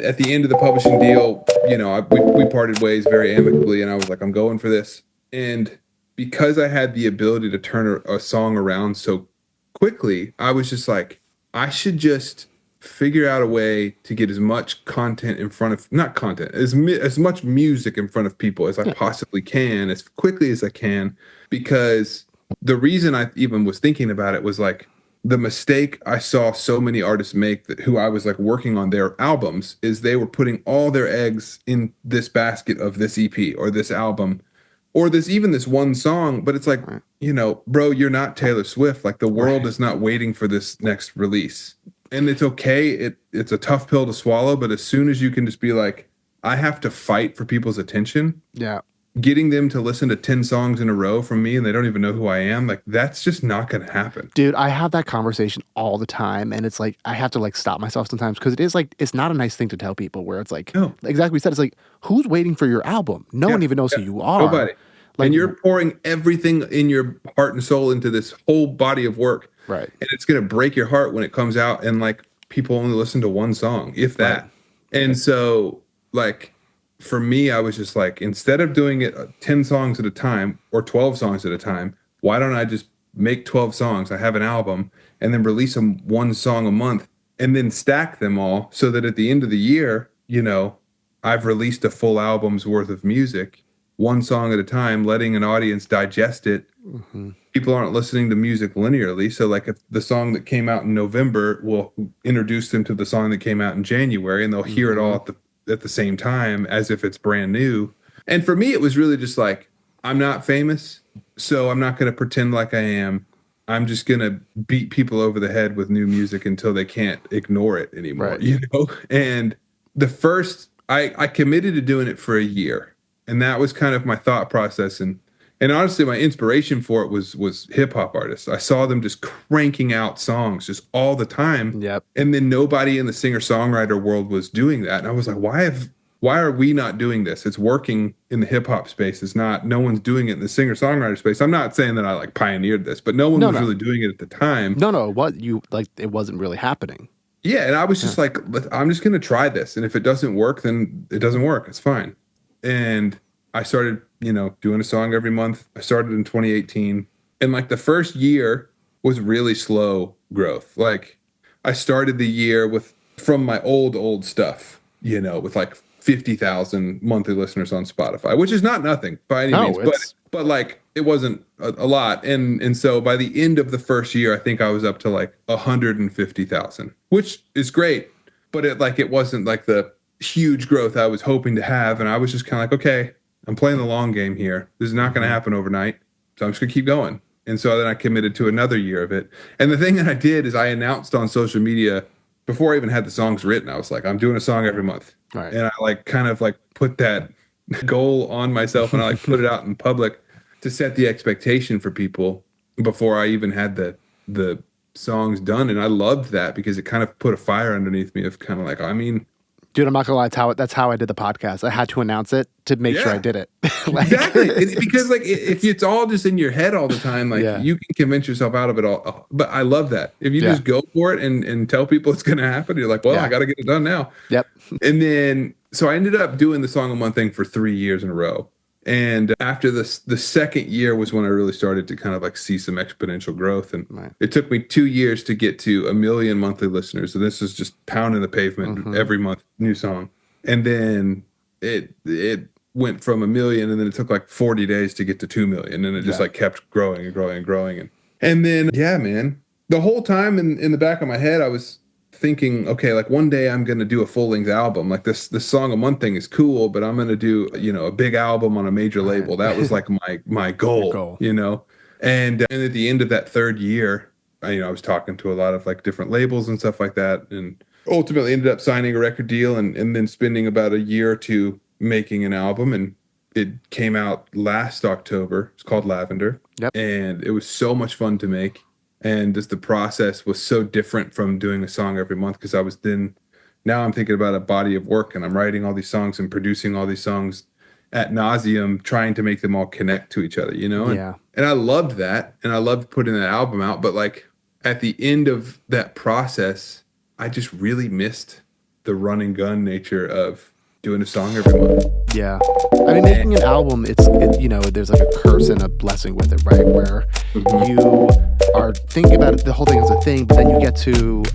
at the end of the publishing deal, we parted ways very amicably, and I was like, I'm going for this. And because I had the ability to turn a song around so quickly, I was just like, I should just figure out a way to get as much content in front of, not content, as much music in front of people as I possibly can, as quickly as I can, because the reason I even was thinking about it was like the mistake I saw so many artists make, that who I was like working on their albums, is they were putting all their eggs in this basket of this EP or this album or this one song. But it's like, Right. Bro, you're not Taylor Swift. Like, the world Right. is not waiting for this next release. And it's okay. It's a tough pill to swallow, but as soon as you can just be like, I have to fight for people's attention, Yeah. getting them to listen to 10 songs in a row from me and they don't even know who I am, like, that's just not going to happen. Dude, I have that conversation all the time, and it's like I have to like stop myself sometimes, because it is like it's not a nice thing to tell people, where it's like, No. exactly what we said, it's like, who's waiting for your album? No one even knows who you are. Nobody. Like, And you're pouring everything in your heart and soul into this whole body of work. right. And it's going to break your heart when it comes out and like people only listen to one song, if that. Right. And so, like, for me, I was just like, instead of doing it 10 songs at a time or 12 songs at a time, why don't I just make 12 songs? I have an album, and then release them one song a month, and then stack them all so that at the end of the year, I've released a full album's worth of music, one song at a time, letting an audience digest it. Mm-hmm. People aren't listening to music linearly. So like, if the song that came out in November will introduce them to the song that came out in January, and they'll hear it all at the same time as if it's brand new. And for me, it was really just like, I'm not famous, so I'm not going to pretend like I am. I'm just going to beat people over the head with new music until they can't ignore it anymore, Right. And I committed to doing it for a year. And that was kind of my thought process. And honestly, my inspiration for it was hip hop artists. I saw them just cranking out songs just all the time. Yep. And then nobody in the singer-songwriter world was doing that. And I was like, why are we not doing this? It's working in the hip hop space. No one's doing it in the singer-songwriter space. I'm not saying that I like pioneered this, but no one was really doing it at the time. No, it wasn't really happening. Yeah, and I was just like, I'm just gonna try this. And if it doesn't work, then it doesn't work. It's fine. And I started, doing a song every month. I started in 2018. And like the first year was really slow growth. Like, I started the year from my old stuff, with like 50,000 monthly listeners on Spotify, which is not nothing by any means, but like, it wasn't a lot. And so by the end of the first year, I think I was up to like 150,000, which is great, but it wasn't like the huge growth I was hoping to have. And I was just kind of like, okay, I'm playing the long game here. This is not going to happen overnight. So I'm just going to keep going. And so then I committed to another year of it. And the thing that I did is I announced on social media before I even had the songs written. I was like, I'm doing a song every month. Right. And I like kind of like put that goal on myself, and I like put it out in public to set the expectation for people before I even had the songs done. And I loved that because it kind of put a fire underneath me of kind of like, dude, I'm not gonna lie, that's how I did the podcast. I had to announce it to make sure I did it. Exactly. Because like, if it's all just in your head all the time, like you can convince yourself out of it all. But I love that. If you just go for it and tell people it's going to happen, you're like, well, I got to get it done now. Yep. And then, so I ended up doing the song a month thing for 3 years in a row. And after the second year was when I really started to kind of like see some exponential growth. And it took me 2 years to get to 1 million monthly listeners. So this is just pounding the pavement every month, new song. And then it went from 1 million, and then it took like 40 days to get to 2 million. And it just like kept growing and growing and growing. And then, man, the whole time in the back of my head, I was thinking, okay, like one day I'm going to do a full length album. Like this song a month thing is cool, but I'm going to do, a big album on a major label. That was like my goal, And at the end of that third year, I was talking to a lot of like different labels and stuff like that. And ultimately ended up signing a record deal and then spending about a year or two making an album. And it came out last October. It's called Lavender. Yep. And it was so much fun to make. And just the process was so different from doing a song every month, because now I'm thinking about a body of work, and I'm writing all these songs and producing all these songs ad nauseum, trying to make them all connect to each other, And I loved that, and I loved putting that album out. But like at the end of that process, I just really missed the run and gun nature of doing a song every month. Yeah. I mean, making an album, you know, there's like a curse and a blessing with it, right? Where you are thinking about it, the whole thing as a thing, but then you get to